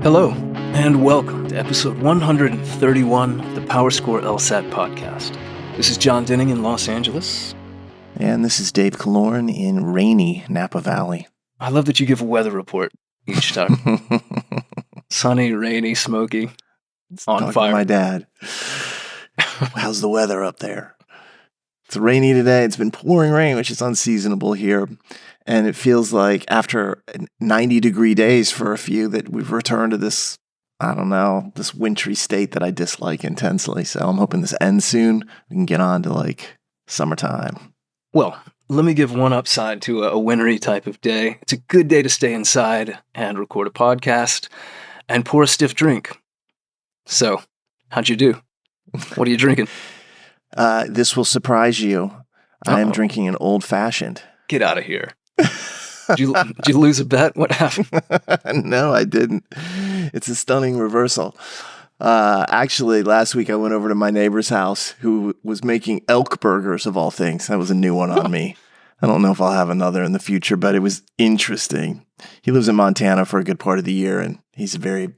Hello, and welcome to episode 131 of the PowerScore LSAT podcast. This is John Dinning in Los Angeles. And this is Dave Kaloran in rainy Napa Valley. I love that you give a weather report each time. Sunny, rainy, smoky, on fire. My dad. How's the weather up there? It's rainy today. It's been pouring rain, which is unseasonable here. And it feels like after 90-degree days for a few that we've returned to this, this wintry state that I dislike intensely. So I'm hoping this ends soon. We can get on to summertime. Well, let me give one upside to a wintry type of day. It's a good day to stay inside and record a podcast and pour a stiff drink. So, how'd you do? What are you drinking? This will surprise you. I am drinking an old-fashioned. Get out of here. Did you lose a bet? What happened? No, I didn't. It's a stunning reversal. Actually, last week I went over to my neighbor's house who was making elk burgers of all things. That was a new one on me. I don't know if I'll have another in the future, but it was interesting. He lives in Montana for a good part of the year, and he's a very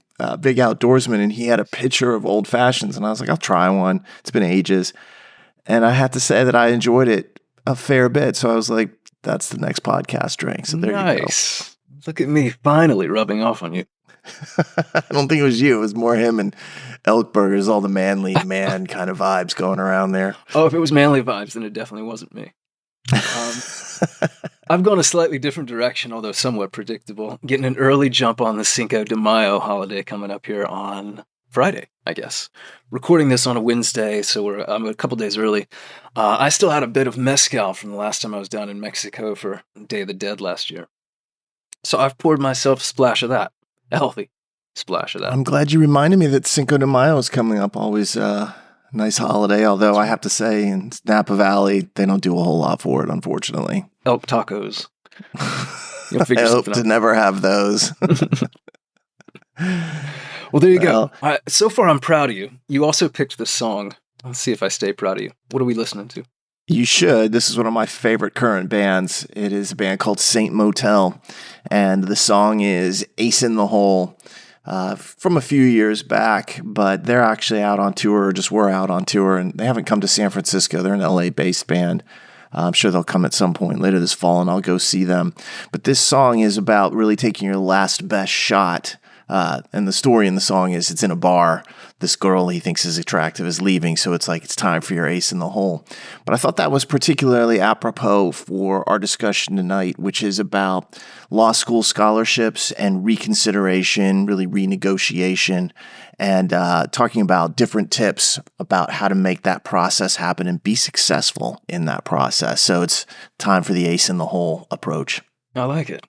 big outdoorsman, and he had a pitcher of old fashions, and I was like, I'll try one. It's been ages. And I have to say that I enjoyed it a fair bit. So I was like, that's the next podcast drink. So there you go. Nice. Look at me finally rubbing off on you. I don't think it was you. It was more him and elk burgers, all the manly man kind of vibes going around there. Oh, if it was manly vibes, then it definitely wasn't me. I've gone a slightly different direction, although somewhat predictable. Getting an early jump on the Cinco de Mayo holiday coming up here on Friday, I guess. Recording this on a Wednesday, so I'm a couple days early. I still had a bit of mezcal from the last time I was down in Mexico for Day of the Dead last year. So I've poured myself a splash of that. A healthy splash of that. I'm glad you reminded me that Cinco de Mayo is coming up. Always a nice holiday, although I have to say in Napa Valley, they don't do a whole lot for it, unfortunately. Elk tacos. I hope to never have those. Well, there you go. So far, I'm proud of you. You also picked the song. Let's see if I stay proud of you. What are we listening to? You should. This is one of my favorite current bands. It is a band called Saint Motel, and the song is Ace in the Hole from a few years back, but they're actually out on tour, or just were out on tour, and they haven't come to San Francisco. They're an LA-based band. I'm sure they'll come at some point later this fall, and I'll go see them. But this song is about really taking your last best shot. And the story in the song is it's in a bar. This girl he thinks is attractive is leaving, so it's like it's time for your ace in the hole. But I thought that was particularly apropos for our discussion tonight, which is about law school scholarships and reconsideration, really renegotiation, and talking about different tips about how to make that process happen and be successful in that process. So it's time for the ace in the hole approach. I like it.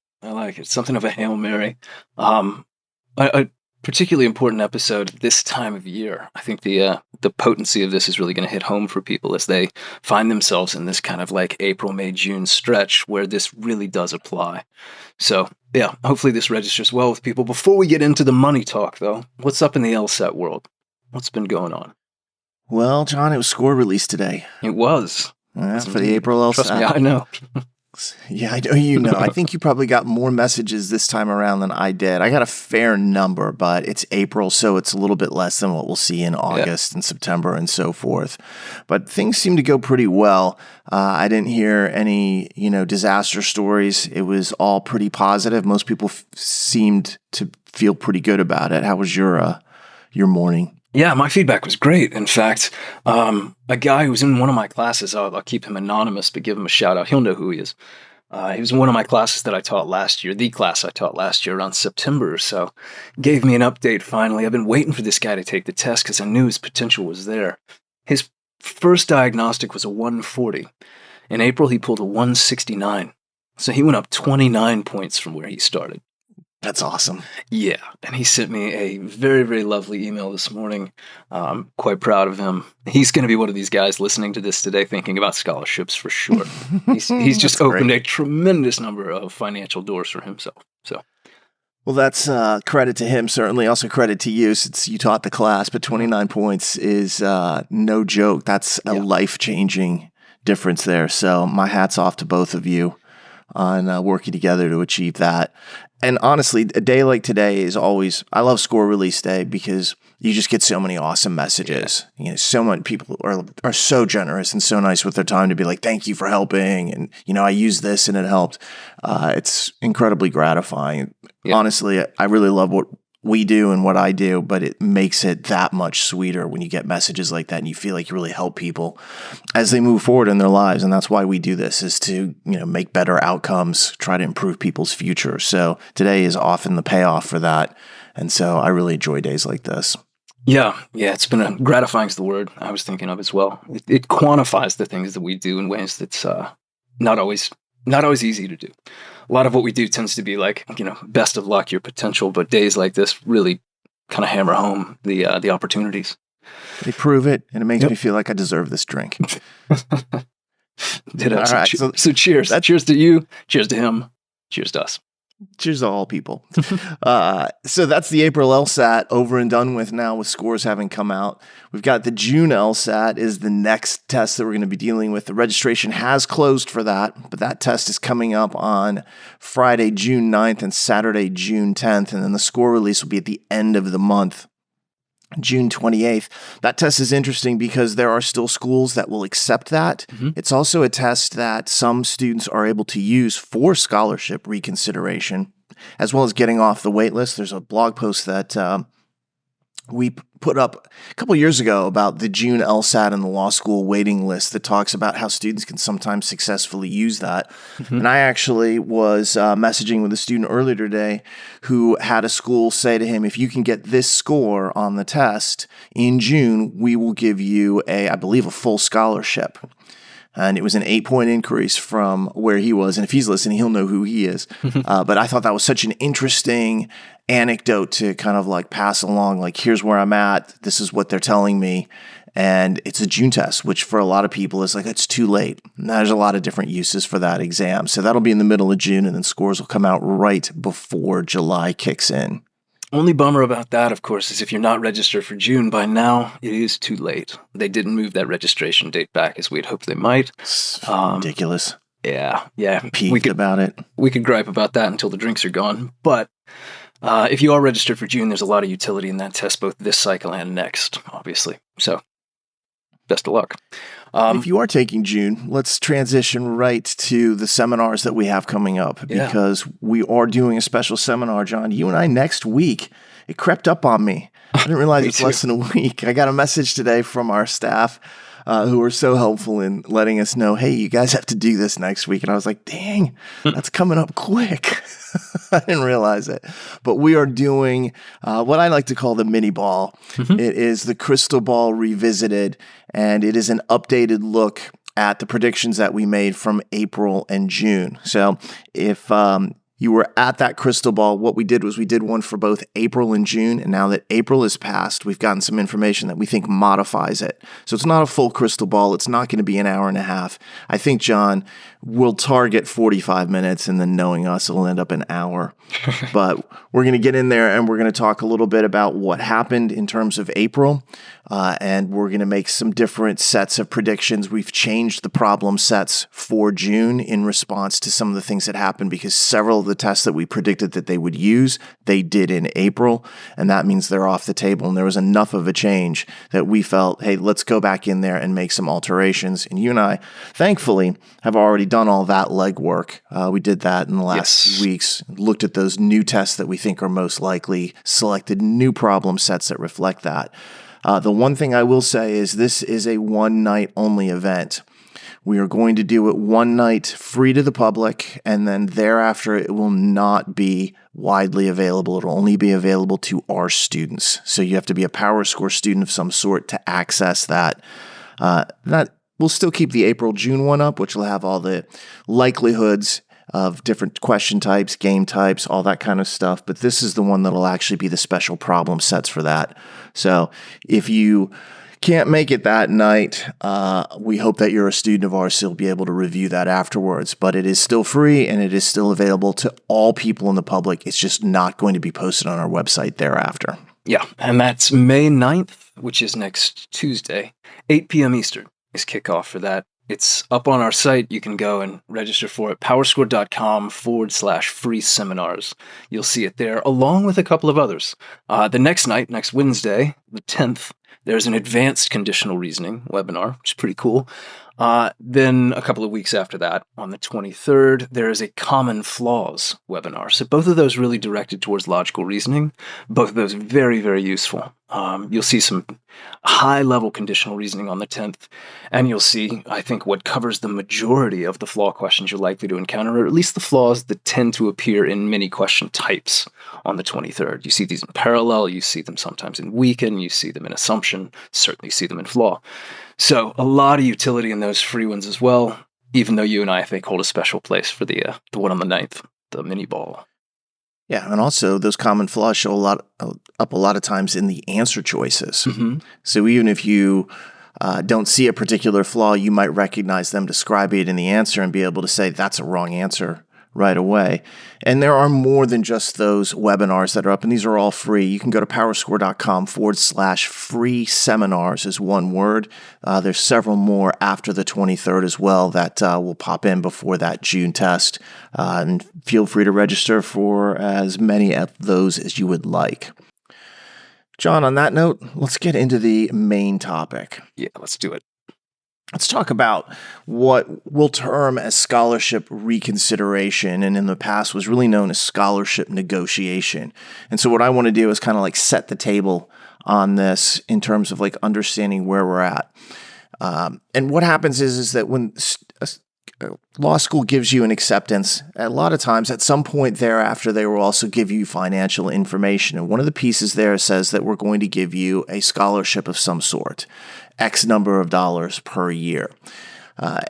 Something of a Hail Mary. A particularly important episode this time of year. I think the potency of this is really going to hit home for people as they find themselves in this kind of like April, May, June stretch where this really does apply. So, yeah, hopefully this registers well with people. Before we get into the money talk, though, what's up in the LSAT world? What's been going on? Well, John, it was score release today. It was. Yeah, for the April LSAT. Trust me, I know. Yeah, I know you know. I think you probably got more messages this time around than I did. I got a fair number, but it's April, so it's a little bit less than what we'll see in August and September and so forth. But things seem to go pretty well. I didn't hear any, disaster stories. It was all pretty positive. Most people seemed to feel pretty good about it. How was your morning? Yeah, my feedback was great. In fact, a guy who was in one of my classes, I'll keep him anonymous, but give him a shout out. He'll know who he is. He was in one of my classes that I taught last year, the class I taught last year around September or so. Gave me an update finally. I've been waiting for this guy to take the test because I knew his potential was there. His first diagnostic was a 140. In April, he pulled a 169. So he went up 29 points from where he started. That's awesome. Yeah, and he sent me a very, very lovely email this morning. Quite proud of him. He's going to be one of these guys listening to this today thinking about scholarships for sure. He's just opened a tremendous number of financial doors for himself. So, well, that's credit to him, certainly. Also credit to you since you taught the class, but 29 points is no joke. That's a life-changing difference there. So my hat's off to both of you on working together to achieve that. And honestly, a day like today is always, I love score release day because you just get so many awesome messages. You know, so many people are so generous and so nice with their time to be like, thank you for helping. And, you know, I used this and it helped. It's incredibly gratifying. Yeah. Honestly, I really love what we do and what I do, but it makes it that much sweeter when you get messages like that and you feel like you really help people as they move forward in their lives. And that's why we do this, is to, you know, make better outcomes, try to improve people's future. So today is often the payoff for that. And so I really enjoy days like this. Yeah, it's been gratifying is the word I was thinking of as well. It quantifies the things that we do in ways that's not always easy to do. A lot of what we do tends to be like, you know, best of luck, your potential, but days like this really kind of hammer home the opportunities. They prove it, and it makes me feel like I deserve this drink. Ditto. All right, so cheers. Cheers to you. Cheers to him. Cheers to us. Cheers to all people. So that's the April LSAT over and done with now, with scores having come out. We've got the June LSAT is the next test that we're going to be dealing with. The registration has closed for that, but that test is coming up on Friday, June 9th and Saturday, June 10th. And then the score release will be at the end of the month, June 28th. That test is interesting because there are still schools that will accept that. Mm-hmm. It's also a test that some students are able to use for scholarship reconsideration, as well as getting off the wait list. There's a blog post that we put up a couple years ago about the June LSAT and the law school waiting list that talks about how students can sometimes successfully use that. Mm-hmm. And I actually was messaging with a student earlier today who had a school say to him, if you can get this score on the test in June, we will give you I believe a full scholarship. And it was an 8-point increase from where he was. And if he's listening, he'll know who he is. But I thought that was such an interesting anecdote to kind of like pass along. Like, here's where I'm at. This is what they're telling me. And it's a June test, which for a lot of people is like, it's too late. And there's a lot of different uses for that exam. So that'll be in the middle of June, and then scores will come out right before July kicks in. Only bummer about that, of course, is if you're not registered for June by now, it is too late. They didn't move that registration date back as we'd hoped they might. Ridiculous. Yeah. Peeved about it. We could gripe about that until the drinks are gone. But if you are registered for June, there's a lot of utility in that test, both this cycle and next, obviously. So, best of luck. If you are taking June, let's transition right to the seminars that we have coming up, because we are doing a special seminar, John. You and I next week. It crept up on me. I didn't realize it's less than a week. I got a message today from our staff who were so helpful in letting us know, hey, you guys have to do this next week. And I was like, dang, that's coming up quick. I didn't realize it. But we are doing what I like to call the MiniBall. Mm-hmm. It is the Crystal Ball revisited, and it is an updated look at the predictions that we made from April and June. So if you were at that crystal ball, what we did was we did one for both April and June. And now that April is passed, we've gotten some information that we think modifies it. So it's not a full crystal ball. It's not going to be an hour and a half. I think, John, we'll target 45 minutes, and then knowing us, it'll end up an hour. But we're going to get in there and we're going to talk a little bit about what happened in terms of April. And we're going to make some different sets of predictions. We've changed the problem sets for June in response to some of the things that happened, because several of the tests that we predicted that they would use, they did in April. And that means they're off the table. And there was enough of a change that we felt, hey, let's go back in there and make some alterations. And you and I, thankfully, have already done all that legwork. We did that in the last few weeks, looked at those new tests that we think are most likely, selected new problem sets that reflect that. The one thing I will say is this is a one-night only event. We are going to do it one night free to the public, and then thereafter it will not be widely available. It'll only be available to our students. So you have to be a PowerScore student of some sort to access that. We'll still keep the April-June one up, which will have all the likelihoods of different question types, game types, all that kind of stuff. But this is the one that'll actually be the special problem sets for that. So if you can't make it that night, we hope that you're a student of ours, so you'll be able to review that afterwards. But it is still free, and it is still available to all people in the public. It's just not going to be posted on our website thereafter. Yeah, and that's May 9th, which is next Tuesday, 8 p.m. Eastern is kickoff for that. It's up on our site. You can go and register for it. powerscore.com/free seminars. You'll see it there, along with a couple of others. The next night, next Wednesday, the 10th, there's an advanced conditional reasoning webinar, which is pretty cool. Then a couple of weeks after that, on the 23rd, there is a common flaws webinar. So both of those really directed towards logical reasoning. Both of those very, very useful. You'll see some high-level conditional reasoning on the 10th, and you'll see, I think, what covers the majority of the flaw questions you're likely to encounter, or at least the flaws that tend to appear in many question types on the 23rd. You see these in parallel, you see them sometimes in weaken, you see them in assumption, certainly see them in flaw. So a lot of utility in those free ones as well, even though you and I think, hold a special place for the one on the 9th, the MiniBall. Yeah, and also those common flaws show up a lot of times in the answer choices. Mm-hmm. So even if you don't see a particular flaw, you might recognize them, describe it in the answer, and be able to say that's a wrong answer right away. And there are more than just those webinars that are up, and these are all free. You can go to powerscore.com/free seminars is one word. There's several more after the 23rd as well that will pop in before that June test. And feel free to register for as many of those as you would like. John, on that note, let's get into the main topic. Yeah, let's do it. Let's talk about what we'll term as scholarship reconsideration, and in the past was really known as scholarship negotiation. And so what I want to do is kind of like set the table on this in terms of like understanding where we're at. And what happens is that when law school gives you an acceptance, a lot of times at some point thereafter, they will also give you financial information. And one of the pieces there says that we're going to give you a scholarship of some sort, X number of dollars per year.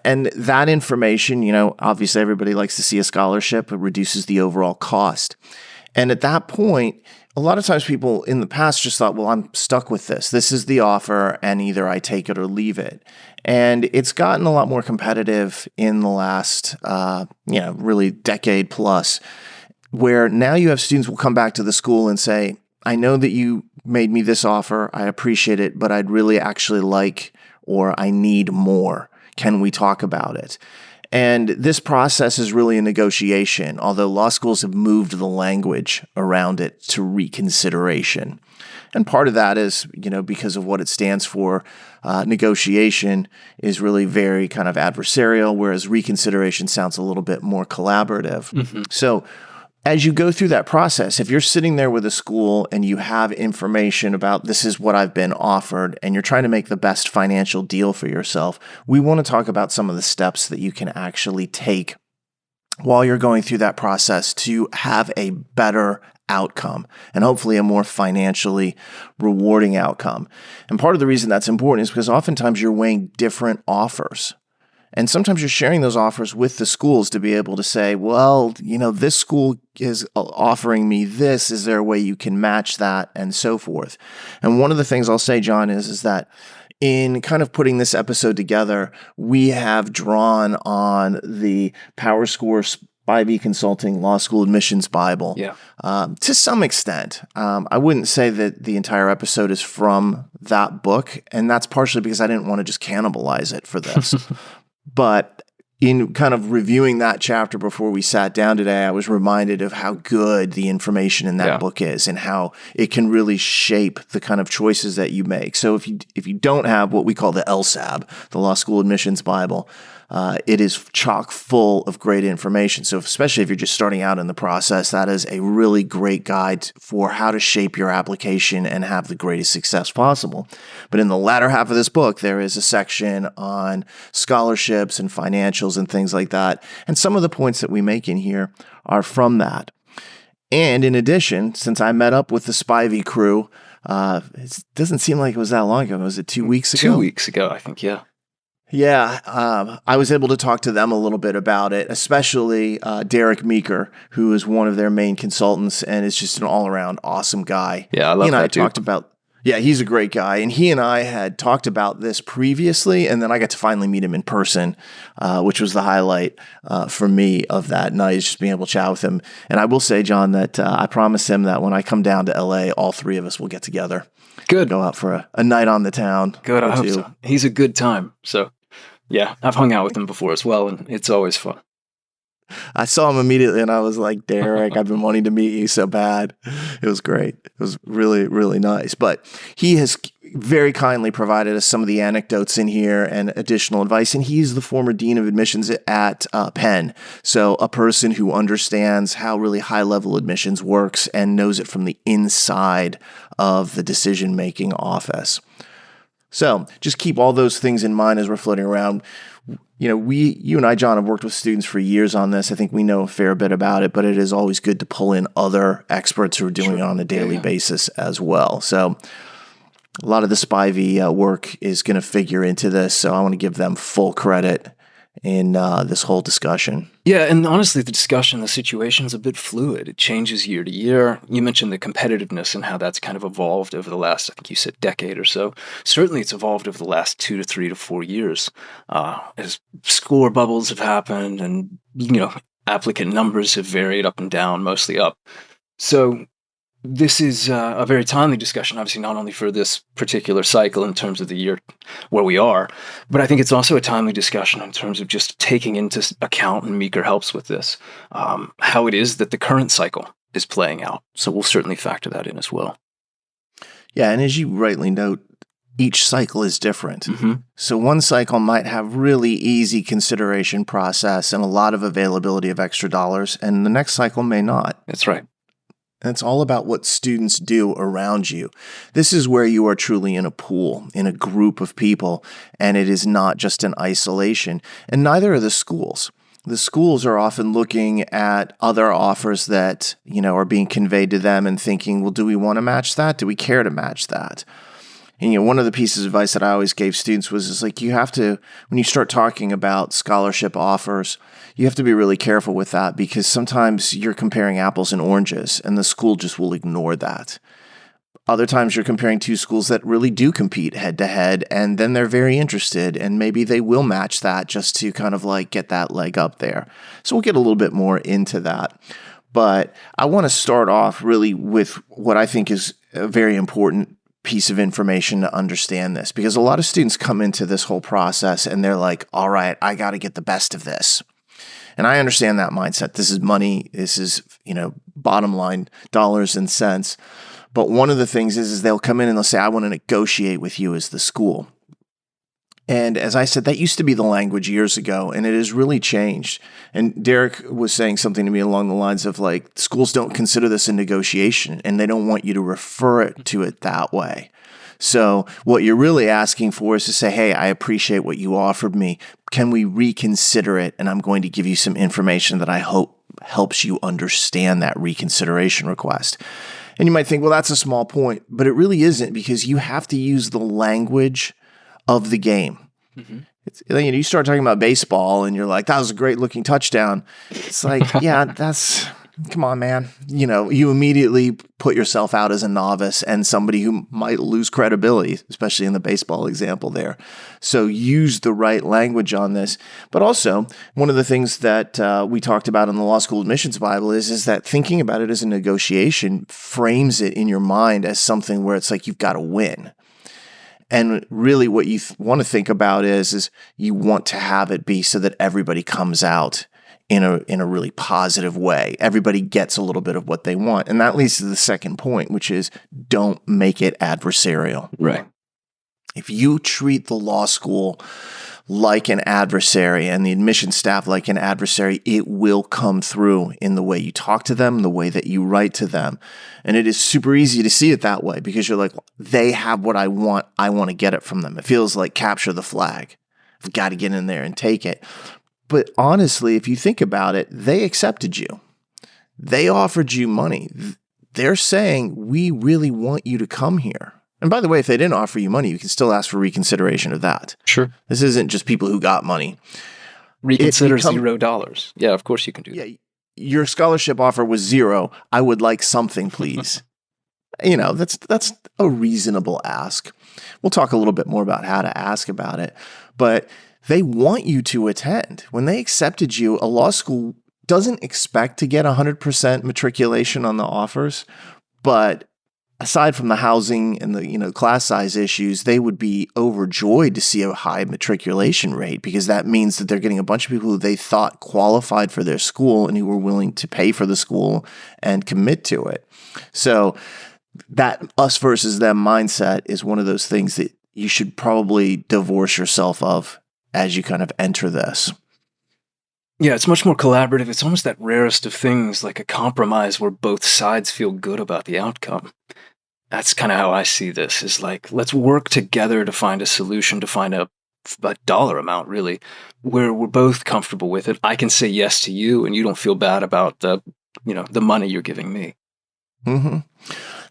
And that information, obviously everybody likes to see a scholarship. It reduces the overall cost. And at that point, a lot of times people in the past just thought, well, I'm stuck with this. This is the offer, and either I take it or leave it. And it's gotten a lot more competitive in the last, really decade plus, where now you have students will come back to the school and say, I know that you made me this offer. I appreciate it, but I'd really actually like, or I need more. Can we talk about it? And this process is really a negotiation, although law schools have moved the language around it to reconsideration. And part of that is, because of what it stands for. Negotiation is really very kind of adversarial, whereas reconsideration sounds a little bit more collaborative. Mm-hmm. So as you go through that process, if you're sitting there with a school and you have information about this is what I've been offered and you're trying to make the best financial deal for yourself, we want to talk about some of the steps that you can actually take while you're going through that process to have a better outcome and hopefully a more financially rewarding outcome. And part of the reason that's important is because oftentimes you're weighing different offers. And sometimes you're sharing those offers with the schools to be able to say, well, this school is offering me this. Is there a way you can match that? And so forth. And one of the things I'll say, John, is that in kind of putting this episode together, we have drawn on the PowerScore Spivey Consulting Law School Admissions Bible. Yeah. To some extent. I wouldn't say that the entire episode is from that book. And that's partially because I didn't want to just cannibalize it for this. But in kind of reviewing that chapter before we sat down today, I was reminded of how good the information in that book is and how it can really shape the kind of choices that you make. So if you don't have what we call the LSAB, the Law School Admissions Bible, it is chock full of great information. So especially if you're just starting out in the process, that is a really great guide for how to shape your application and have the greatest success possible. But in the latter half of this book, there is a section on scholarships and financials and things like that. And some of the points that we make in here are from that. And in addition, since I met up with the Spivey crew, it doesn't seem like it was that long ago. Was it 2 weeks ago? 2 weeks ago, I think, yeah. Yeah, I was able to talk to them a little bit about it, especially Derek Meeker, who is one of their main consultants and is just an all-around awesome guy. Yeah, I love that dude. He's a great guy. And he and I had talked about this previously, and then I got to finally meet him in person, which was the highlight for me of that night, is just being able to chat with him. And I will say, John, that I promised him that when I come down to LA, all three of us will get together. Good. Go out for a night on the town. Good, I hope so. He's a good time, so Yeah, I've hung out with him before as well, and it's always fun. I saw him immediately and I was like, Derek, I've been wanting to meet you so bad. It was great. It was really, really nice. But he has very kindly provided us some of the anecdotes in here and additional advice. And he's the former dean of admissions at Penn. So a person who understands how really high level admissions works and knows it from the inside of the decision-making office. So just keep all those things in mind as we're floating around. You know, you and I, John, have worked with students for years on this. I think we know a fair bit about it, but it is always good to pull in other experts who are doing it on a daily basis as well. So a lot of the Spivey work is going to figure into this. So I want to give them full credit in this whole discussion. Yeah, and honestly, the discussion, the situation is a bit fluid. It changes year to year. You mentioned the competitiveness and how that's kind of evolved over the last, I think you said, decade or so. Certainly, it's evolved over the last 2 to 3 to 4 years as score bubbles have happened, and applicant numbers have varied up and down, mostly up. So this is a very timely discussion, obviously, not only for this particular cycle in terms of the year where we are, but I think it's also a timely discussion in terms of just taking into account, and Meeker helps with this, how it is that the current cycle is playing out. So we'll certainly factor that in as well. Yeah, and as you rightly note, each cycle is different. Mm-hmm. So one cycle might have really easy consideration process and a lot of availability of extra dollars, and the next cycle may not. That's right. And it's all about what students do around you. This is where you are truly in a pool, in a group of people, and it is not just an isolation. And neither are the schools. The schools are often looking at other offers that, are being conveyed to them and thinking, well, do we want to match that? Do we care to match that? And, one of the pieces of advice that I always gave students was you have to, when you start talking about scholarship offers, you have to be really careful with that, because sometimes you're comparing apples and oranges and the school just will ignore that. Other times you're comparing two schools that really do compete head to head, and then they're very interested and maybe they will match that just to kind of get that leg up there. So we'll get a little bit more into that. But I want to start off really with what I think is a very important piece of information to understand this, because a lot of students come into this whole process and they're like, all right, I got to get the best of this. And I understand that mindset. This is money. This is, bottom line dollars and cents. But one of the things is they'll come in and they'll say, I want to negotiate with you as the school. And as I said, that used to be the language years ago, and it has really changed. And Derek was saying something to me along the lines of schools don't consider this a negotiation, and they don't want you to refer it to it that way. So what you're really asking for is to say, hey, I appreciate what you offered me. Can we reconsider it? And I'm going to give you some information that I hope helps you understand that reconsideration request. And you might think, well, that's a small point, but it really isn't, because you have to use the language of the game. Mm-hmm. You start talking about baseball and you're like, that was a great looking touchdown. It's yeah, come on, man. You immediately put yourself out as a novice and somebody who might lose credibility, especially in the baseball example there. So use the right language on this. But also, one of the things that we talked about in the Law School Admissions Bible is that thinking about it as a negotiation frames it in your mind as something where it's you've got to win. And really what you want to think about is you want to have it be so that everybody comes out in a really positive way. Everybody gets a little bit of what they want. And that leads to the second point, which is don't make it adversarial. Right. If you treat the law school like an adversary and the admission staff like an adversary, it will come through in the way you talk to them, the way that you write to them. And it is super easy to see it that way, because you're they have what I want to get it from them. It feels like capture the flag. I've got to get in there and take it. But honestly, if you think about it, they accepted you. They offered you money. They're saying, we really want you to come here. And by the way, if they didn't offer you money, you can still ask for reconsideration of that. Sure. This isn't just people who got money. Reconsider $0. Yeah, of course you can do that. Your scholarship offer was $0. I would like something, please. That's a reasonable ask. We'll talk a little bit more about how to ask about it. But they want you to attend. When they accepted you, a law school doesn't expect to get 100% matriculation on the offers, but aside from the housing and the class size issues, they would be overjoyed to see a high matriculation rate, because that means that they're getting a bunch of people who they thought qualified for their school and who were willing to pay for the school and commit to it. So that us versus them mindset is one of those things that you should probably divorce yourself of as you kind of enter this. Yeah, it's much more collaborative. It's almost that rarest of things, like a compromise where both sides feel good about the outcome. That's kind of how I see this, is like, let's work together to find a solution, to find a dollar amount, really, where we're both comfortable with it. I can say yes to you, and you don't feel bad about the money you're giving me. Mm-hmm.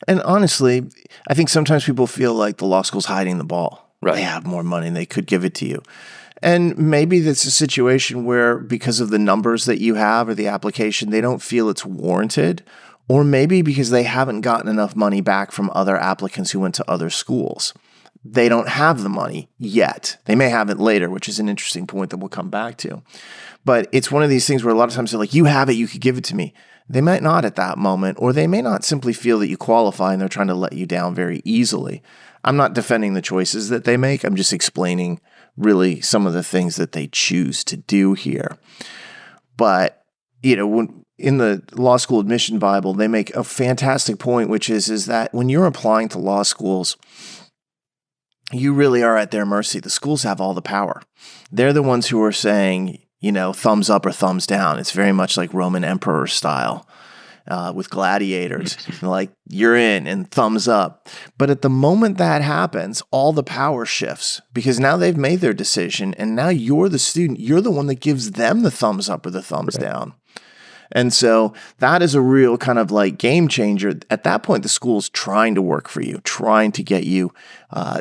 And honestly, I think sometimes people feel like the law school's hiding the ball. Right. They have more money and they could give it to you. And maybe that's a situation where, because of the numbers that you have or the application, they don't feel it's warranted. Or maybe because they haven't gotten enough money back from other applicants who went to other schools. They don't have the money yet. They may have it later, which is an interesting point that we'll come back to. But it's one of these things where a lot of times they're like, you have it, you could give it to me. They might not at that moment, or they may not simply feel that you qualify and they're trying to let you down very easily. I'm not defending the choices that they make. I'm just explaining really some of the things that they choose to do here. But, when in the law school admission Bible, they make a fantastic point, which is that when you're applying to law schools, you really are at their mercy. The schools have all the power. They're the ones who are saying, thumbs up or thumbs down. It's very much like Roman emperor style with gladiators. Like, you're in and thumbs up. But at the moment that happens, all the power shifts, because now they've made their decision, and now you're the student. You're the one that gives them the thumbs up or the thumbs down. And so that is a real kind of like game changer. At that point, the school is trying to work for you, trying to get you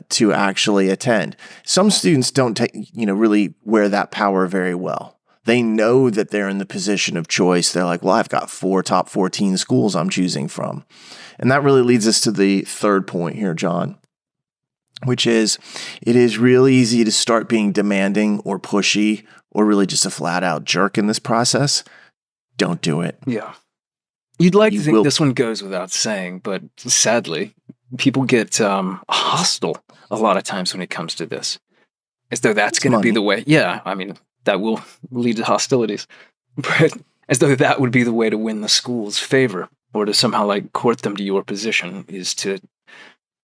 to actually attend. Some students don't really wear that power very well. They know that they're in the position of choice. They're like, well, I've got 4 top 14 schools I'm choosing from. And that really leads us to the third point here, John, which is it is really easy to start being demanding or pushy or really just a flat out jerk in this process. Don't do it. Yeah. You'd like to think this one goes without saying, but sadly, people get hostile a lot of times when it comes to this. As though that's going to be the way. Yeah, I mean, that will lead to hostilities. But as though that would be the way to win the school's favor, or to somehow like court them to your position, is to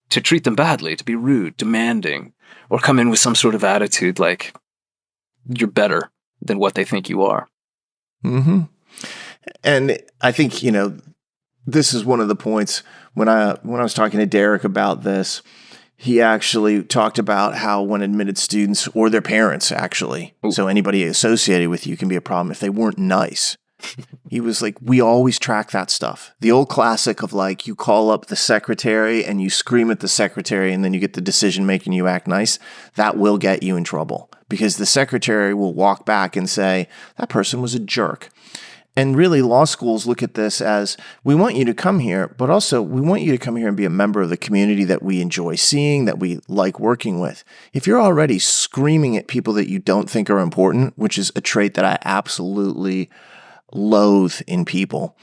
treat them badly, to be rude, demanding, or come in with some sort of attitude like you're better than what they think you are. Mm-hmm. And I think, this is one of the points when I was talking to Derek about this. He actually talked about how when admitted students or their parents actually, so anybody associated with you can be a problem if they weren't nice. He was like, we always track that stuff. The old classic of like, you call up the secretary and you scream at the secretary and then you get the decision making you act nice. That will get you in trouble, because the secretary will walk back and say, that person was a jerk. And really, law schools look at this as, we want you to come here, but also we want you to come here and be a member of the community that we enjoy seeing, that we like working with. If you're already screaming at people that you don't think are important, which is a trait that I absolutely loathe in people,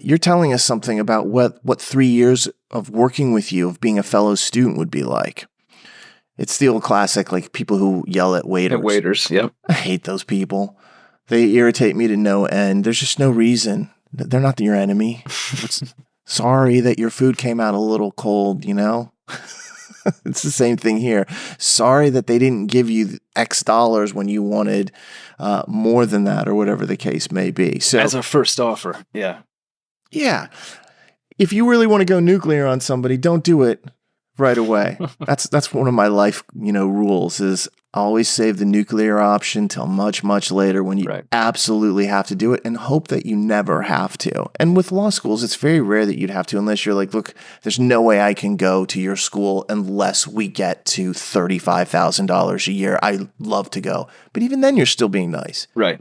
you're telling us something about what 3 years of working with you, of being a fellow student, would be like. It's the old classic, like people who yell at waiters. At waiters, yep. I hate those people. They irritate me to no end. There's just no reason. They're not your enemy. Sorry that your food came out a little cold, It's the same thing here. Sorry that they didn't give you X dollars when you wanted more than that, or whatever the case may be. So, as a first offer, yeah. Yeah. If you really want to go nuclear on somebody, don't do it right away. That's one of my life, rules, is always save the nuclear option till much, much later, when you absolutely have to do it, and hope that you never have to. And with law schools, it's very rare that you'd have to, unless you're like, look, there's no way I can go to your school unless we get to $35,000 a year. I love to go. But even then, you're still being nice. Right.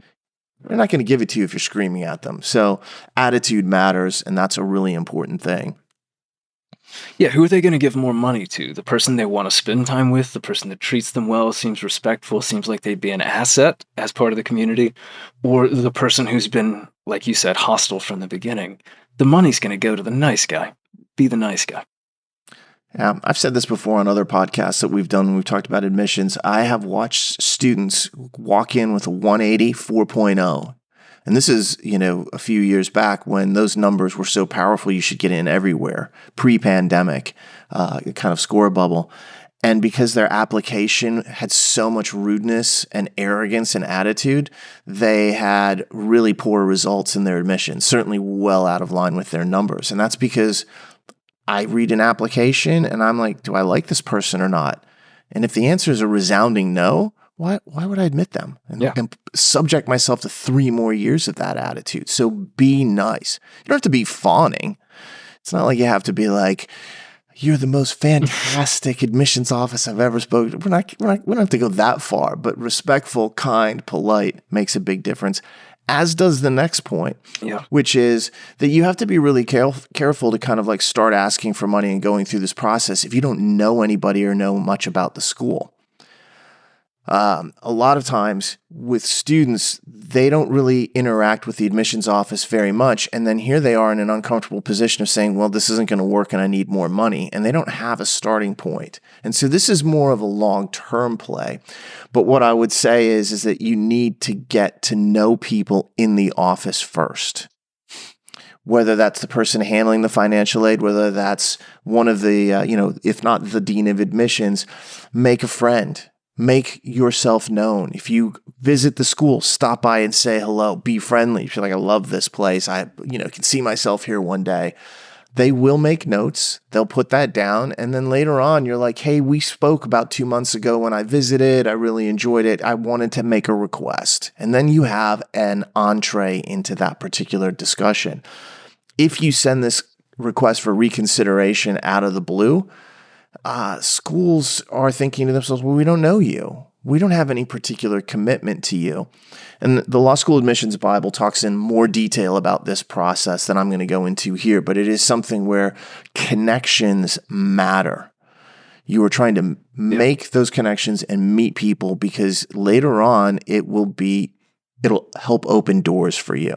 They're not going to give it to you if you're screaming at them. So attitude matters, and that's a really important thing. Yeah, who are they going to give more money to? The person they want to spend time with, the person that treats them well, seems respectful, seems like they'd be an asset as part of the community, or the person who's been, like you said, hostile from the beginning? The money's going to go to the nice guy. Be the nice guy. I've said this before on other podcasts that we've done when we've talked about admissions. I have watched students walk in with a 180, 4.0. And this is, a few years back when those numbers were so powerful, you should get in everywhere, pre-pandemic, kind of score bubble. And because their application had so much rudeness and arrogance and attitude, they had really poor results in their admissions, certainly well out of line with their numbers. And that's because I read an application and I'm like, do I like this person or not? And if the answer is a resounding no, why would I admit them and subject myself to 3 more years of that attitude? So be nice. You don't have to be fawning. It's not like you have to be like, you're the most fantastic admissions office I've ever spoken to. We don't have to go that far, but respectful, kind, polite makes a big difference, as does the next point, which is that you have to be really careful to kind of like start asking for money and going through this process if you don't know anybody or know much about the school. A lot of times with students, they don't really interact with the admissions office very much. And then here they are in an uncomfortable position of saying, well, this isn't going to work and I need more money. And they don't have a starting point. And so this is more of a long-term play. But what I would say is that you need to get to know people in the office first. Whether that's the person handling the financial aid, whether that's one of the, if not the dean of admissions, make a friend. Make yourself known. If you visit the school, stop by and say hello. Be friendly. If you're like, I love this place. I, can see myself here one day. They will make notes. They'll put that down. And then later on, you're like, hey, we spoke about 2 months ago when I visited. I really enjoyed it. I wanted to make a request. And then you have an entree into that particular discussion. If you send this request for reconsideration out of the blue, schools are thinking to themselves, well, we don't know you. We don't have any particular commitment to you. And the Law School Admissions Bible talks in more detail about this process than I'm going to go into here, but it is something where connections matter. You are trying to make those connections and meet people because later on it'll help open doors for you.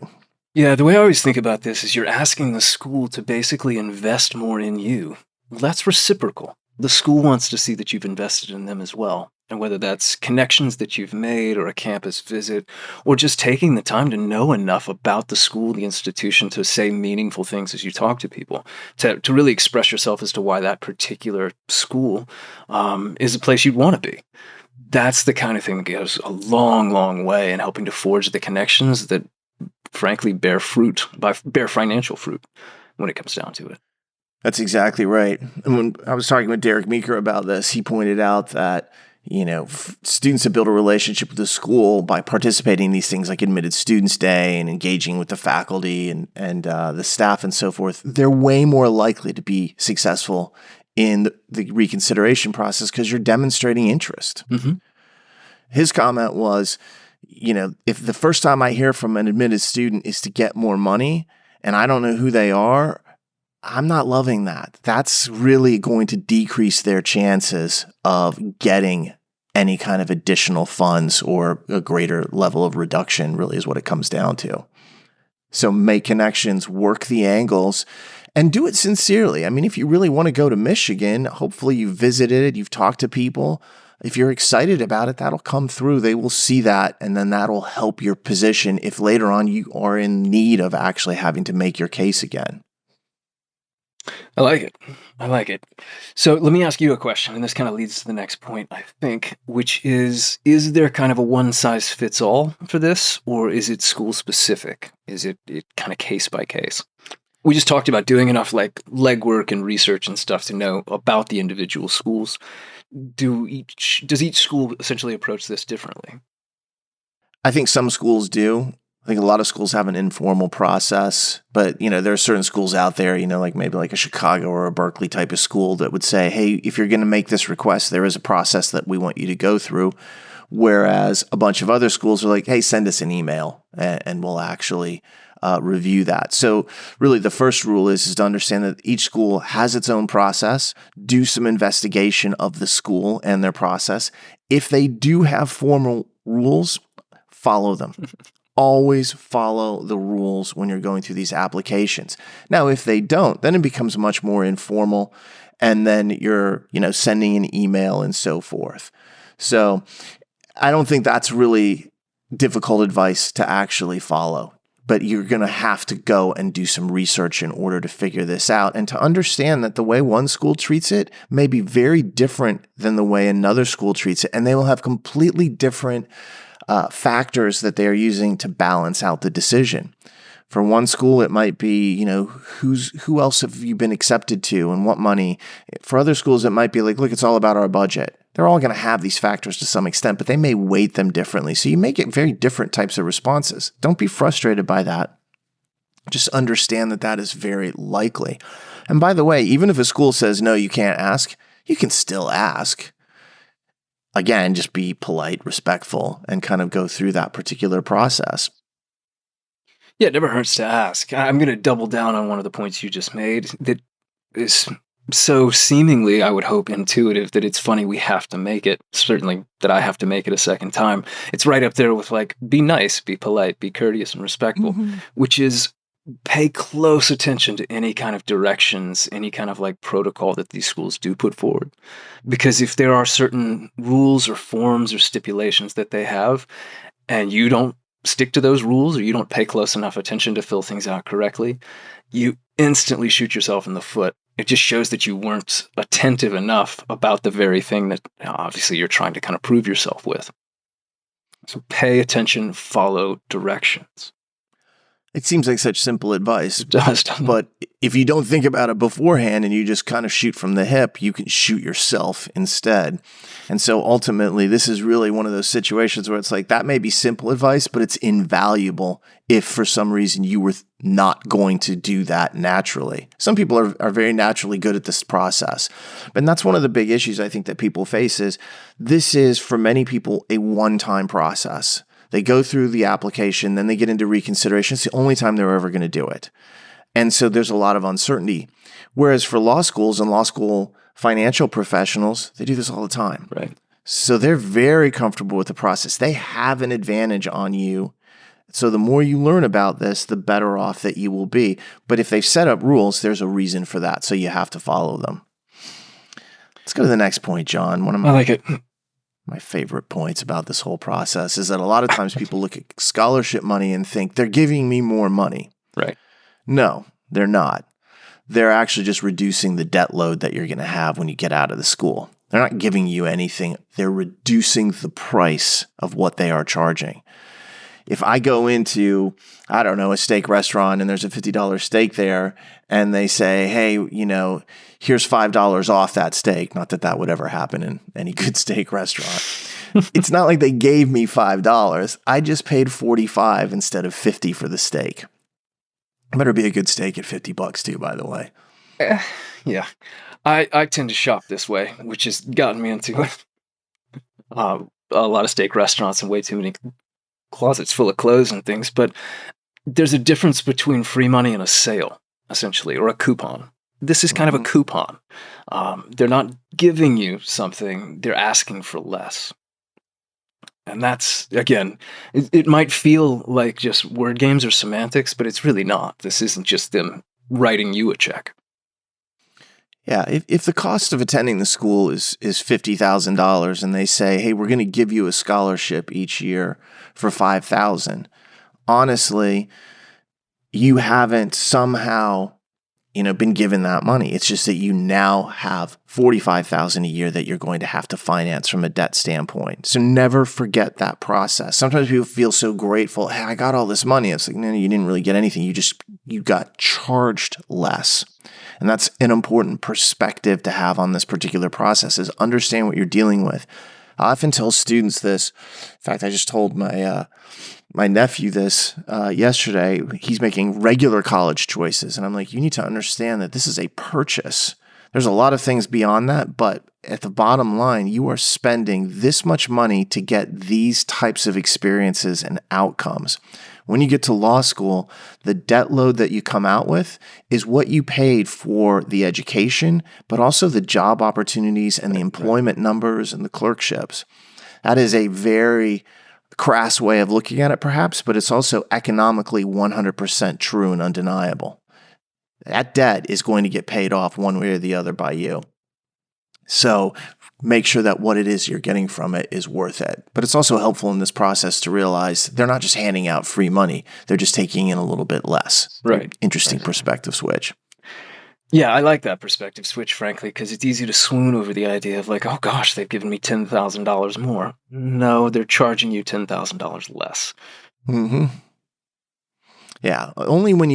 Yeah, the way I always think about this is you're asking the school to basically invest more in you. Well, that's reciprocal. The school wants to see that you've invested in them as well. And whether that's connections that you've made or a campus visit, or just taking the time to know enough about the school, the institution, to say meaningful things as you talk to people, to really express yourself as to why that particular school is a place you'd want to be. That's the kind of thing that goes a long, long way in helping to forge the connections that, frankly, bear financial fruit when it comes down to it. That's exactly right. And when I was talking with Derek Meeker about this, he pointed out that, students have built a relationship with the school by participating in these things like Admitted Students Day and engaging with the faculty and the staff and so forth. They're way more likely to be successful in the reconsideration process because you're demonstrating interest. Mm-hmm. His comment was, if the first time I hear from an admitted student is to get more money and I don't know who they are, I'm not loving that. That's really going to decrease their chances of getting any kind of additional funds or a greater level of reduction, really is what it comes down to. So make connections, work the angles, and do it sincerely. I mean, if you really want to go to Michigan, hopefully you've visited it, you've talked to people. If you're excited about it, that'll come through. They will see that, and then that'll help your position if later on you are in need of actually having to make your case again. I like it. So let me ask you a question, and this kind of leads to the next point, I think, which is there kind of a one-size-fits-all for this, or is it school-specific? Is it kind of case by case? We just talked about doing enough like legwork and research and stuff to know about the individual schools. Does each school essentially approach this differently? I think some schools do. I think a lot of schools have an informal process, but there are certain schools out there, like maybe like a Chicago or a Berkeley type of school that would say, hey, if you're going to make this request, there is a process that we want you to go through. Whereas a bunch of other schools are like, hey, send us an email and we'll actually review that. So really the first rule is to understand that each school has its own process. Do some investigation of the school and their process. If they do have formal rules, follow them. Always follow the rules when you're going through these applications. Now, if they don't, then it becomes much more informal and then you're, sending an email and so forth. So I don't think that's really difficult advice to actually follow, but you're going to have to go and do some research in order to figure this out and to understand that the way one school treats it may be very different than the way another school treats it, and they will have completely different factors that they are using to balance out the decision. For one school, it might be, who else have you been accepted to and what money? For other schools, it might be like, look, it's all about our budget. They're all going to have these factors to some extent, but they may weight them differently. So you may get very different types of responses. Don't be frustrated by that. Just understand that that is very likely. And by the way, even if a school says, no, you can't ask, you can still ask. Again, just be polite, respectful, and kind of go through that particular process. Yeah, it never hurts to ask. I'm going to double down on one of the points you just made that is so seemingly, I would hope, intuitive that it's funny we have to make it. Certainly that I have to make it a second time. It's right up there with like, be nice, be polite, be courteous and respectful, which is pay close attention to any kind of directions, any kind of like protocol that these schools do put forward. Because if there are certain rules or forms or stipulations that they have, and you don't stick to those rules or you don't pay close enough attention to fill things out correctly, you instantly shoot yourself in the foot. It just shows that you weren't attentive enough about the very thing that obviously you're trying to kind of prove yourself with. So pay attention, follow directions. It seems like such simple advice. It does, doesn't it? But if you don't think about it beforehand and you just kind of shoot from the hip, you can shoot yourself instead. And so ultimately, this is really one of those situations where it's like, that may be simple advice, but it's invaluable if for some reason you were not going to do that naturally. Some people are very naturally good at this process. And that's one of the big issues I think that people face is this is, for many people, a one-time process. They go through the application, then they get into reconsideration. It's the only time they're ever going to do it. And so there's a lot of uncertainty. Whereas for law schools and law school financial professionals, they do this all the time. Right. So they're very comfortable with the process. They have an advantage on you. So the more you learn about this, the better off that you will be. But if they've set up rules, there's a reason for that. So you have to follow them. Let's go to the next point, John. I like it. My favorite points about this whole process is that a lot of times people look at scholarship money and think they're giving me more money. Right. No, they're not. They're actually just reducing the debt load that you're going to have when you get out of the school. They're not giving you anything. They're reducing the price of what they are charging. If I go into, I don't know, a steak restaurant and there's a $50 steak there and they say, hey, here's $5 off that steak. Not that that would ever happen in any good steak restaurant. It's not like they gave me $5. I just paid $45 instead of $50 for the steak. Better be a good steak at $50 too, by the way. Yeah. I tend to shop this way, which has gotten me into a lot of steak restaurants and way too many closets full of clothes and things. But there's a difference between free money and a sale, essentially, or a coupon. This is kind of a coupon. They're not giving you something. They're asking for less. And that's, again, it might feel like just word games or semantics, but it's really not. This isn't just them writing you a check. Yeah, if the cost of attending the school is $50,000 and they say, hey, we're going to give you a scholarship each year for $5,000, honestly, you haven't somehow been given that money. It's just that you now have $45,000 a year that you're going to have to finance from a debt standpoint. So never forget that process. Sometimes people feel so grateful. Hey, I got all this money. It's like, no, you didn't really get anything. You got charged less. And that's an important perspective to have on this particular process is understand what you're dealing with. I often tell students this. In fact, I just told my nephew this yesterday. He's making regular college choices. And I'm like, you need to understand that this is a purchase. There's a lot of things beyond that, but at the bottom line, you are spending this much money to get these types of experiences and outcomes. When you get to law school, the debt load that you come out with is what you paid for the education, but also the job opportunities and the employment numbers and the clerkships. That is a very crass way of looking at it, perhaps, but it's also economically 100% true and undeniable. That debt is going to get paid off one way or the other by you. So make sure that what it is you're getting from it is worth it. But it's also helpful in this process to realize they're not just handing out free money. They're just taking in a little bit less. Right. Interesting perspective switch. Yeah, I like that perspective switch, frankly, because it's easy to swoon over the idea of like, oh gosh, they've given me $10,000 more. No, they're charging you $10,000 less. Mm-hmm. Yeah, only when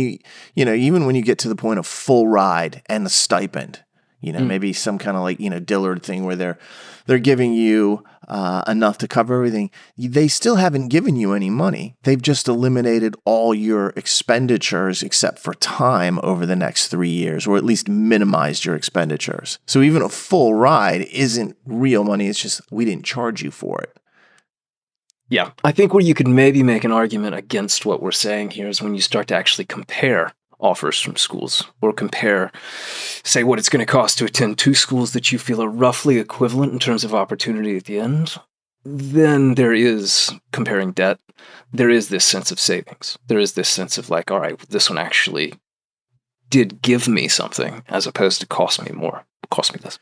even when you get to the point of full ride and the stipend, maybe some kind of like, Dillard thing where they're giving you enough to cover everything. They still haven't given you any money. They've just eliminated all your expenditures except for time over the next 3 years, or at least minimized your expenditures. So even a full ride isn't real money. It's just we didn't charge you for it. Yeah, I think where you could maybe make an argument against what we're saying here is when you start to actually compare offers from schools, or compare, say, what it's going to cost to attend 2 schools that you feel are roughly equivalent in terms of opportunity at the end. Then there is comparing debt. There is this sense of savings. There is this sense of like, all right, this one actually did give me something as opposed to cost me more, cost me less.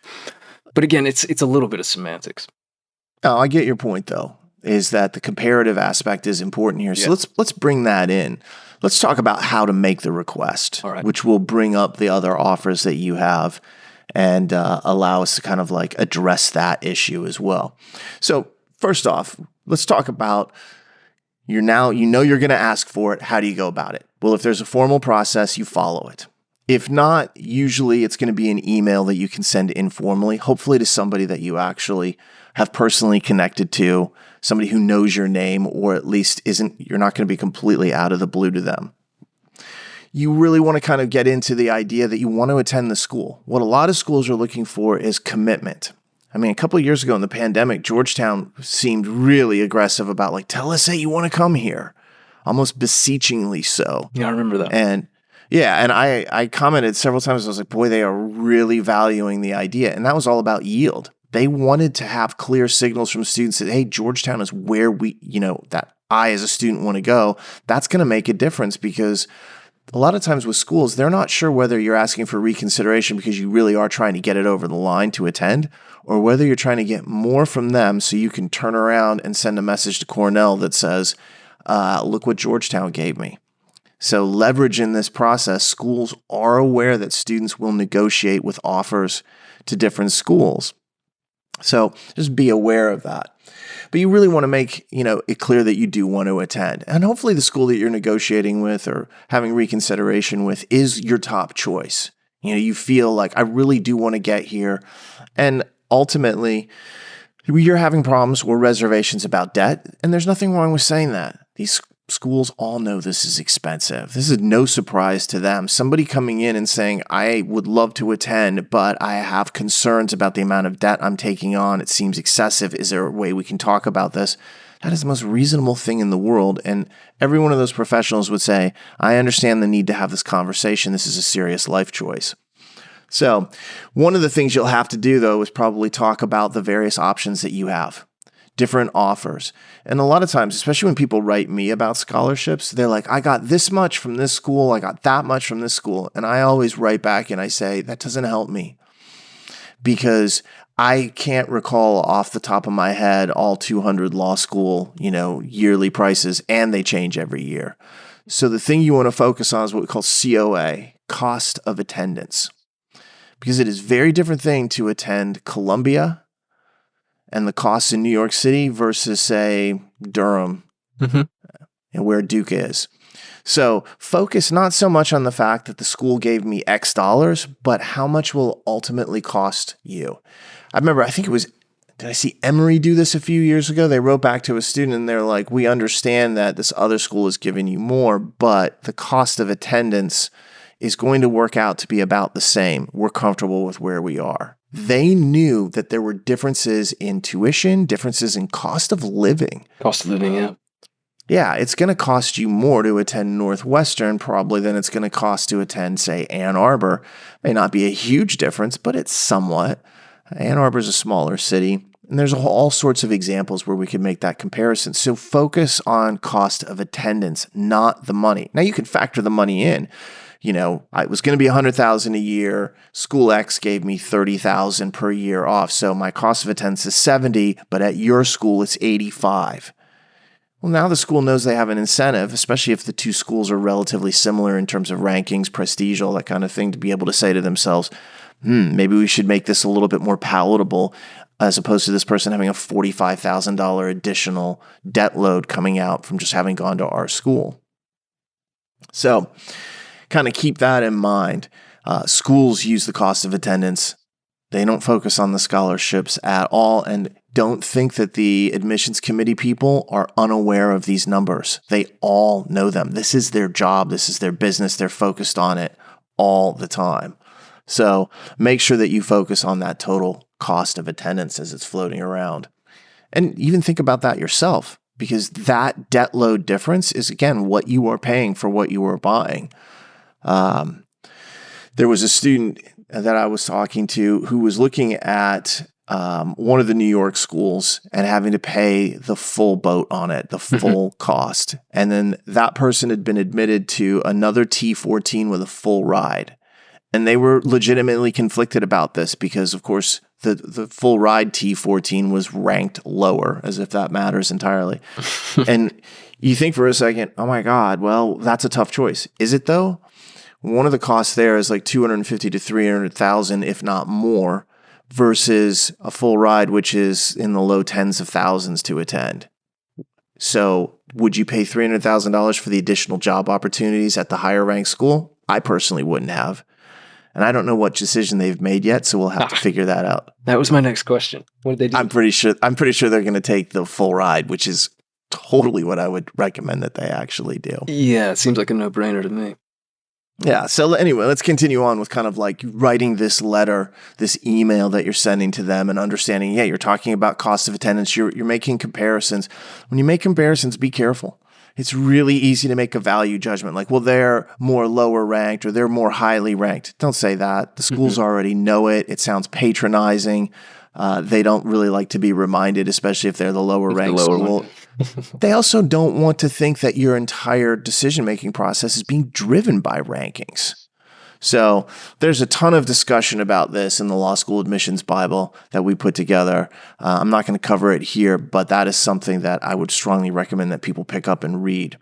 But again, it's a little bit of semantics. Oh, I get your point though. Is that the comparative aspect is important here. So let's bring that in. Let's talk about how to make the request, which will bring up the other offers that you have and allow us to kind of like address that issue as well. So first off, let's talk about you're going to ask for it. How do you go about it? Well, if there's a formal process, you follow it. If not, usually it's going to be an email that you can send informally, hopefully to somebody that you actually have personally connected to, somebody who knows your name, or at least you're not going to be completely out of the blue to them. You really want to kind of get into the idea that you want to attend the school. What a lot of schools are looking for is commitment. I mean, a couple of years ago in the pandemic, Georgetown seemed really aggressive about like, tell us that you want to come here, almost beseechingly so. Yeah, I remember that. And I commented several times. I was like, boy, they are really valuing the idea. And that was all about yield. They wanted to have clear signals from students that, hey, Georgetown is where that I as a student want to go. That's going to make a difference, because a lot of times with schools, they're not sure whether you're asking for reconsideration because you really are trying to get it over the line to attend, or whether you're trying to get more from them so you can turn around and send a message to Cornell that says, look what Georgetown gave me. So leverage in this process. Schools are aware that students will negotiate with offers to different schools. So just be aware of that. But you really want to make, it clear that you do want to attend. And hopefully the school that you're negotiating with or having reconsideration with is your top choice. You feel like I really do want to get here. And ultimately, you're having problems or reservations about debt. And there's nothing wrong with saying that. These schools all know this is expensive. This is no surprise to them. Somebody coming in and saying, I would love to attend, but I have concerns about the amount of debt I'm taking on. It seems excessive. Is there a way we can talk about this? That is the most reasonable thing in the world. And every one of those professionals would say, I understand the need to have this conversation. This is a serious life choice. So one of the things you'll have to do, though, is probably talk about the various options that you have. Different offers. And a lot of times, especially when people write me about scholarships, they're like, I got this much from this school, I got that much from this school. And I always write back and I say, that doesn't help me, because I can't recall off the top of my head all 200 law school, yearly prices, and they change every year. So the thing you want to focus on is what we call COA, cost of attendance, because it is a very different thing to attend Columbia and the costs in New York City versus, say, Durham, and where Duke is. So focus not so much on the fact that the school gave me X dollars, but how much will ultimately cost you. I remember, did I see Emory do this a few years ago? They wrote back to a student and they're like, we understand that this other school is giving you more, but the cost of attendance is going to work out to be about the same. We're comfortable with where we are. They knew that there were differences in tuition, differences in cost of living. Cost of living, yeah. Yeah, it's going to cost you more to attend Northwestern probably than it's going to cost to attend, say, Ann Arbor. May not be a huge difference, but it's somewhat. Ann Arbor is a smaller city, and there's all sorts of examples where we can make that comparison. So focus on cost of attendance, not the money. Now, you can factor the money in. I was going to be $100,000 a year. School X gave me $30,000 per year off. So my cost of attendance is $70, but at your school, it's $85. Well, now the school knows they have an incentive, especially if the two schools are relatively similar in terms of rankings, prestige, all that kind of thing, to be able to say to themselves, maybe we should make this a little bit more palatable, as opposed to this person having a $45,000 additional debt load coming out from just having gone to our school. So kind of keep that in mind. Schools use the cost of attendance. They don't focus on the scholarships at all, and don't think that the admissions committee people are unaware of these numbers. They all know them. This is their job. This is their business. They're focused on it all the time. So make sure that you focus on that total cost of attendance as it's floating around. And even think about that yourself, because that debt load difference is, again, what you are paying for what you are buying. There was a student that I was talking to who was looking at one of the New York schools and having to pay the full boat on it, the full cost. And then that person had been admitted to another T14 with a full ride. And they were legitimately conflicted about this because, of course, the full ride T14 was ranked lower, as if that matters entirely. And you think for a second, oh my God, well, that's a tough choice. Is it though? One of the costs there is like $250,000 to $300,000, if not more, versus a full ride, which is in the low tens of thousands to attend. So would you pay $300,000 for the additional job opportunities at the higher ranked school? I personally wouldn't have. And I don't know what decision they've made yet, so we'll have to figure that out. That was my next question. What did they do? I'm pretty sure they're going to take the full ride, which is totally what I would recommend that they actually do. Yeah, it seems like a no-brainer to me. Yeah. So anyway, let's continue on with kind of like writing this letter, this email that you're sending to them, and understanding, you're talking about cost of attendance. You're making comparisons. When you make comparisons, be careful. It's really easy to make a value judgment like, well, they're more lower ranked or they're more highly ranked. Don't say that. The schools already know it. It sounds patronizing. They don't really like to be reminded, especially if they're the lower ranked school. They also don't want to think that your entire decision-making process is being driven by rankings. So there's a ton of discussion about this in the Law School Admissions Bible that we put together. I'm not going to cover it here, but that is something that I would strongly recommend that people pick up and read.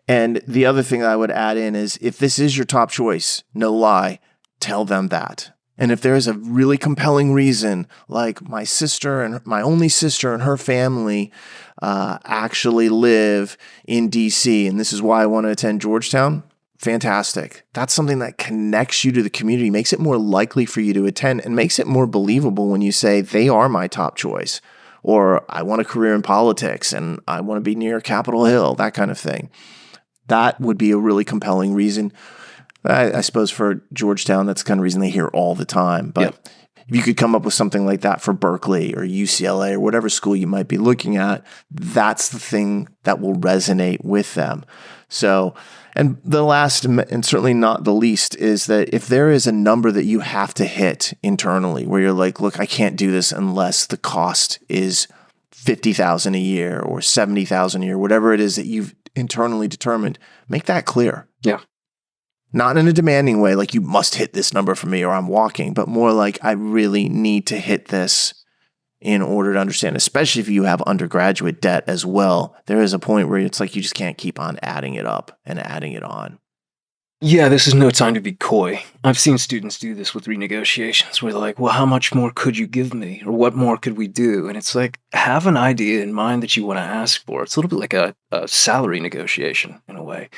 And the other thing I would add in is, if this is your top choice, no lie, tell them that. And if there is a really compelling reason, like my sister and my only sister and her family actually live in DC, and this is why I want to attend Georgetown, fantastic. That's something that connects you to the community, makes it more likely for you to attend, and makes it more believable when you say, they are my top choice. Or I want a career in politics and I want to be near Capitol Hill, that kind of thing. That would be a really compelling reason. I suppose for Georgetown, that's the kind of reason they hear all the time. But if you could come up with something like that for Berkeley or UCLA or whatever school you might be looking at, that's the thing that will resonate with them. So, and the last, and certainly not the least, is that if there is a number that you have to hit internally where you're like, look, I can't do this unless the cost is $50,000 a year or $70,000 a year, whatever it is that you've internally determined, make that clear. Yeah. Not in a demanding way, like you must hit this number for me or I'm walking, but more like I really need to hit this in order to understand, especially if you have undergraduate debt as well. There is a point where it's like you just can't keep on adding it up and adding it on. Yeah, this is no time to be coy. I've seen students do this with renegotiations where they're like, well, how much more could you give me? Or what more could we do? And it's like, have an idea in mind that you want to ask for. It's a little bit like a salary negotiation in a way,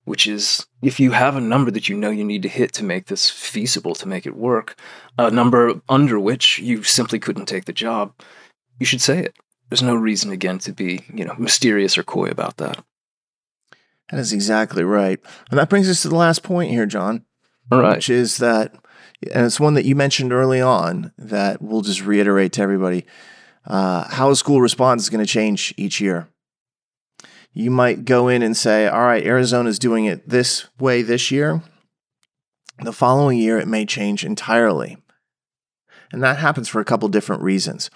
which is if you have a number that you know you need to hit to make this feasible, to make it work, a number under which you simply couldn't take the job, you should say it. There's no reason, again, to be, mysterious or coy about that. That is exactly right. And that brings us to the last point here, John. All right. Which is that, and it's one that you mentioned early on that we'll just reiterate to everybody, how a school responds is going to change each year. You might go in and say, all right, Arizona's doing it this way this year. The following year, it may change entirely. And that happens for a couple different reasons.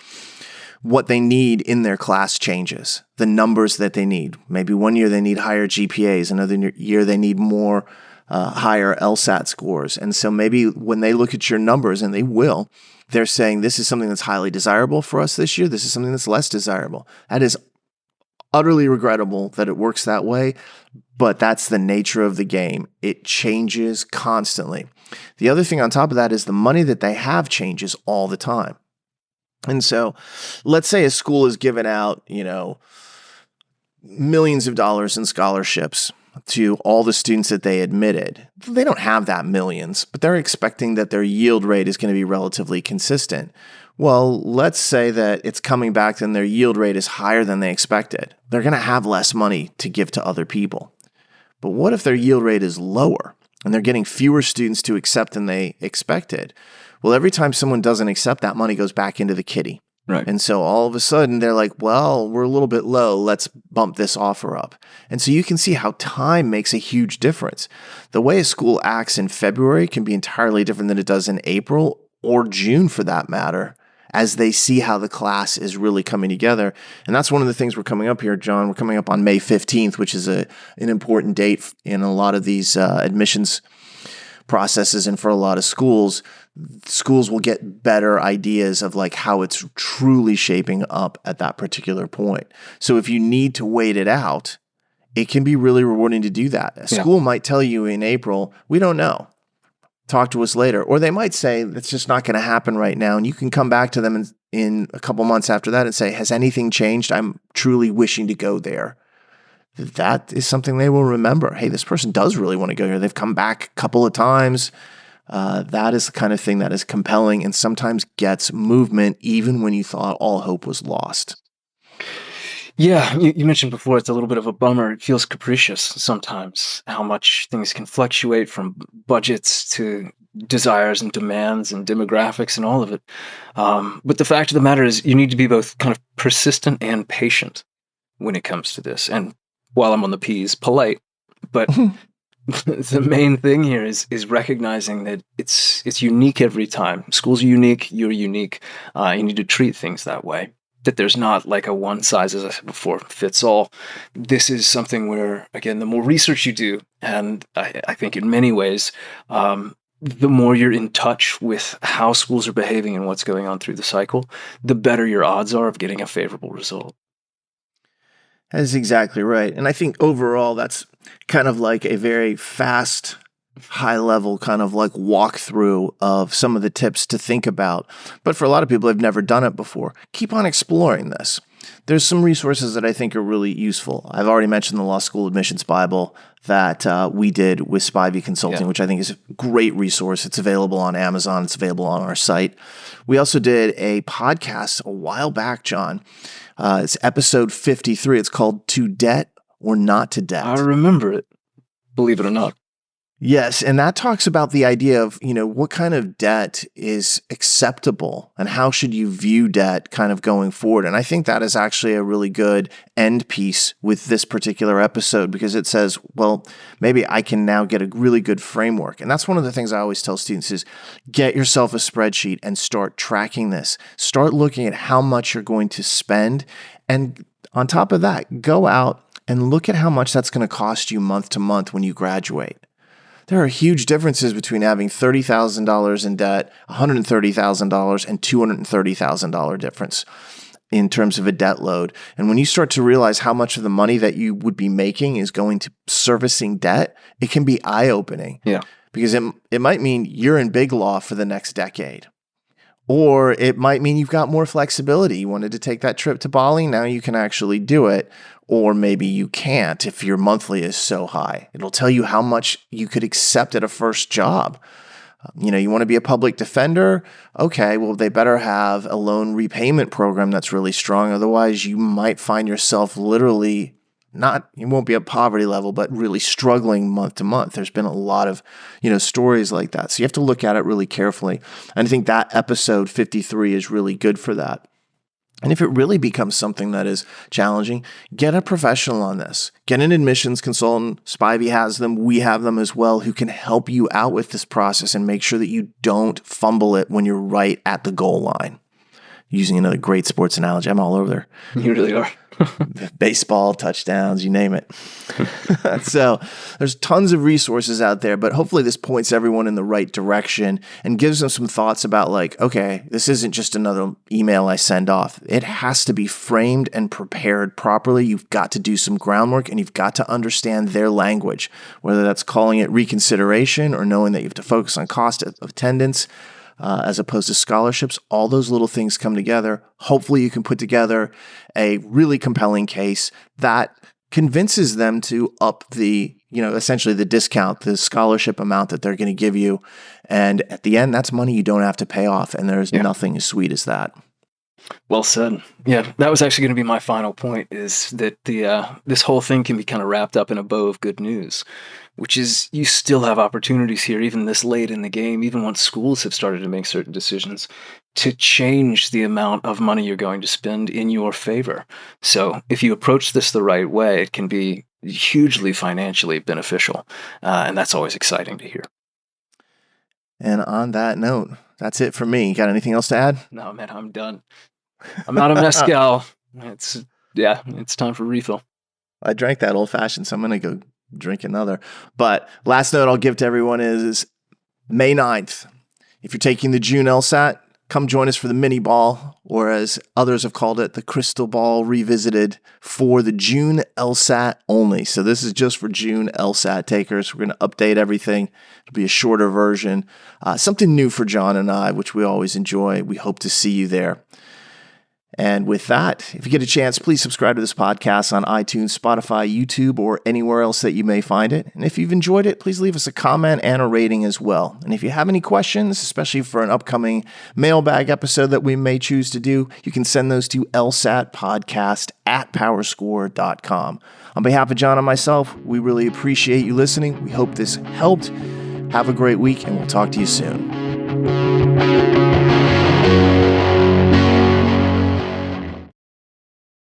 What they need in their class changes, the numbers that they need. Maybe one year they need higher GPAs, another year they need more higher LSAT scores. And so maybe when they look at your numbers, and they will, they're saying this is something that's highly desirable for us this year. This is something that's less desirable. That is utterly regrettable that it works that way, but that's the nature of the game. It changes constantly. The other thing on top of that is the money that they have changes all the time. And so let's say a school is giving out, millions of dollars in scholarships to all the students that they admitted. They don't have that millions, but they're expecting that their yield rate is going to be relatively consistent. Well, let's say that it's coming back and their yield rate is higher than they expected. They're going to have less money to give to other people. But what if their yield rate is lower and they're getting fewer students to accept than they expected? Well, every time someone doesn't accept, that money goes back into the kitty. Right. And so all of a sudden they're like, well, we're a little bit low. Let's bump this offer up. And so you can see how time makes a huge difference. The way a school acts in February can be entirely different than it does in April or June for that matter, as they see how the class is really coming together. And that's one of the things we're coming up here, John. We're coming up on May 15th, which is an important date in a lot of these admissions processes. And for a lot of schools will get better ideas of like how it's truly shaping up at that particular point. So if you need to wait it out, it can be really rewarding to do that. A school might tell you in April, we don't know. Talk to us later. Or they might say, it's just not going to happen right now. And you can come back to them in a couple months after that and say, has anything changed? I'm truly wishing to go there. That is something they will remember. Hey, this person does really want to go here. They've come back a couple of times. That is the kind of thing that is compelling and sometimes gets movement even when you thought all hope was lost. Yeah, you mentioned before it's a little bit of a bummer. It feels capricious sometimes how much things can fluctuate from budgets to desires and demands and demographics and all of it. But the fact of the matter is you need to be both kind of persistent and patient when it comes to this. And while I'm on the P's, polite. But the main thing here is recognizing that it's unique every time. Schools are unique. You're unique. You need to treat things that way. That there's not like a one size, as I said before, fits all. This is something where, again, the more research you do, and I think in many ways, the more you're in touch with how schools are behaving and what's going on through the cycle, the better your odds are of getting a favorable result. That is exactly right. And I think overall, that's kind of like a very fast, high level kind of like walkthrough of some of the tips to think about. But for a lot of people who've never done it before, keep on exploring this. There's some resources that I think are really useful. I've already mentioned the Law School Admissions Bible that we did with Spivey Consulting, which I think is a great resource. It's available on Amazon. It's available on our site. We also did a podcast a while back, John. It's episode 53. It's called To Debt or Not to Debt. I remember it, believe it or not. Yes, and that talks about the idea of, what kind of debt is acceptable and how should you view debt kind of going forward. And I think that is actually a really good end piece with this particular episode because it says, well, maybe I can now get a really good framework. And that's one of the things I always tell students is get yourself a spreadsheet and start tracking this. Start looking at how much you're going to spend. And on top of that, go out and look at how much that's going to cost you month to month when you graduate. There are huge differences between having $30,000 in debt, $130,000, and $230,000 difference in terms of a debt load. And when you start to realize how much of the money that you would be making is going to servicing debt, it can be eye-opening. Yeah. Because it might mean you're in big law for the next decade. Or it might mean you've got more flexibility. You wanted to take that trip to Bali, now you can actually do it. Or maybe you can't if your monthly is so high. It'll tell you how much you could accept at a first job. You want to be a public defender? Okay, well, they better have a loan repayment program that's really strong. Otherwise, you might find yourself literally you won't be at poverty level, but really struggling month to month. There's been a lot of, stories like that. So you have to look at it really carefully. And I think that episode 53 is really good for that. And if it really becomes something that is challenging, get a professional on this. Get an admissions consultant. Spivey has them. We have them as well who can help you out with this process and make sure that you don't fumble it when you're right at the goal line. using another great sports analogy. I'm all over there. You really are. Baseball, touchdowns, you name it. So there's tons of resources out there, but hopefully this points everyone in the right direction and gives them some thoughts about like, okay, this isn't just another email I send off. It has to be framed and prepared properly. You've got to do some groundwork and you've got to understand their language, whether that's calling it reconsideration or knowing that you have to focus on cost of attendance. As opposed to scholarships, all those little things come together. Hopefully you can put together a really compelling case that convinces them to up the, essentially the discount, the scholarship amount that they're going to give you. And at the end, that's money you don't have to pay off. And there's nothing as sweet as that. Well said. Yeah, that was actually going to be my final point, is that this whole thing can be kind of wrapped up in a bow of good news, which is you still have opportunities here, even this late in the game, even once schools have started to make certain decisions, to change the amount of money you're going to spend in your favor. So if you approach this the right way, it can be hugely financially beneficial, and that's always exciting to hear. And on that note, that's it for me. Got anything else to add? No, man, I'm done. I'm out of mezcal. It's time for refill. I drank that old fashioned, so I'm going to go drink another. But last note I'll give to everyone is May 9th. If you're taking the June LSAT, come join us for the MiniBall, or as others have called it, the Crystal Ball Revisited, for the June LSAT only. So this is just for June LSAT takers. We're going to update everything. It'll be a shorter version. Something new for John and I, which we always enjoy. We hope to see you there. And with that, if you get a chance, please subscribe to this podcast on iTunes, Spotify, YouTube, or anywhere else that you may find it. And if you've enjoyed it, please leave us a comment and a rating as well. And if you have any questions, especially for an upcoming mailbag episode that we may choose to do, you can send those to lsatpodcast@powerscore.com. On behalf of John and myself, we really appreciate you listening. We hope this helped. Have a great week, and we'll talk to you soon.